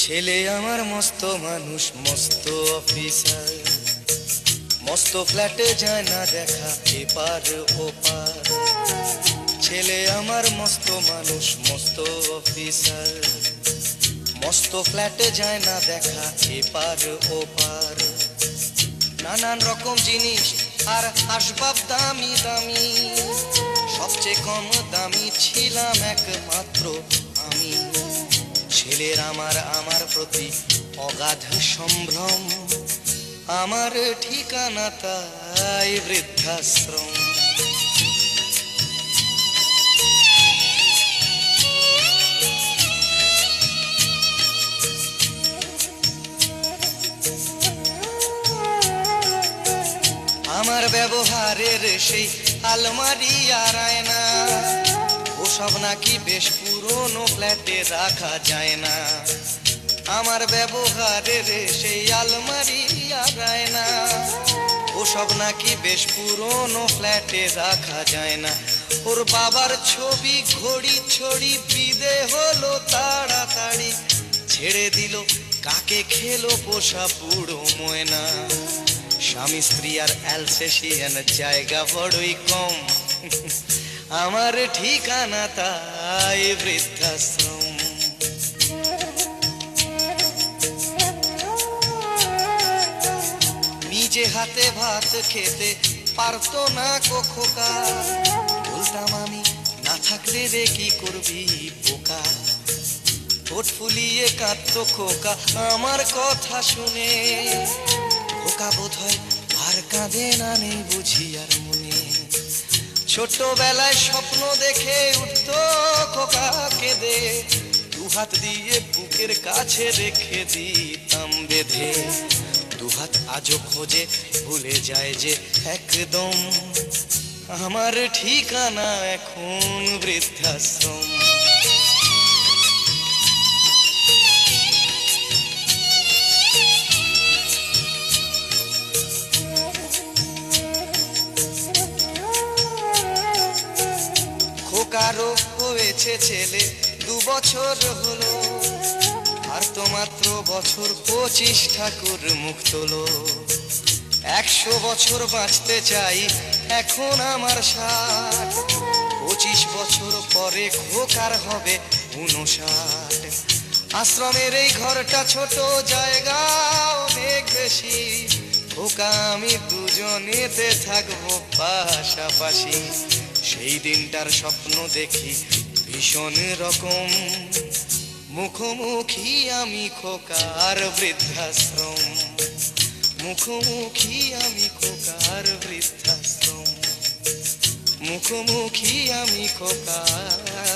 ছেলে আমার মস্ত মানুষ, মস্ত অফিসার, মস্ত ফ্ল্যাটে যায় না দেখা এপার ওপার। ছেলে আমার মস্ত মানুষ, মস্ত অফিসার, মস্ত ফ্ল্যাটে যায় না দেখা এপার ওপার। নানান রকম জিনিস আর আসবাব দামি দামি, সবচেয়ে কম দামি ছিলাম একমাত্র আমি। ছেলের আমার প্রতি অগাধ সম্ভ্রম, আমার ঠিকানা তাই বৃদ্ধাশ্রম। আমার ব্যবহারের সেই আলমারি আর আয়না, ওসব নাকি বেশ পুরনো ফ্ল্যাটে রাখা যায় না। আমার ব্যবহারের সেই আলমারি আর আয়না, ওসব নাকি বেশ পুরনো ফ্ল্যাটে রাখা যায় না। ওর বাবার ছবি ঘড়ি ছড়ি বিদে হলো তাড়াতাড়ি, ছেড়ে দিল কাকে খেলো পোষা বুড়ো ময়না। স্বামী স্ত্রী আর অ্যালসেশিয়ান জায়গা বড়ই কম, আমার ঠিকানা তাই বৃদ্ধাশ্রম। নিজে হাতে ভাত খেতে পারতো না খোকা, বলতাম আমি না থাকলে রে কি করবি বোকা। ঠোঁট ফুলিয়ে কাঁদতো খোকা আমার কথা শুনে, খোকা বোধ হয় আর কাঁদে না, নেই বুঝি আর মনে। ছোটবেলায় স্বপ্ন দেখে উঠতো খোকা কেঁদে, দুহাত দিয়ে বুকের কাছে রেখে দিতাম বেঁধে। দুহাত আজও খোঁজে ভুলে যায় যে একদম, আমার ঠিকানা এখন বৃদ্ধাশ্রম। খোকারও হয়েছে ছেলে 2 বছর হলো, আর তো মাত্র বছর 25 ঠাকুর মুখ তোলো। 100 বছর বাঁচতে চাই এখন আমার 60, 25 বছর পরে খোকার হবে 59। আশ্রমের এই ঘরটা ছোট, জায়গা অনেক বেশি, খোকা আমি দুজনেতে থাকবো পাশাপাশি। সেই দিনটার স্বপ্ন দেখি ভীষণ রকম, মুখোমুখি আমি খোকার বৃদ্ধাশ্রম। মুখোমুখি আমি খোকার বৃদ্ধাশ্রম, মুখোমুখি আমি খোকার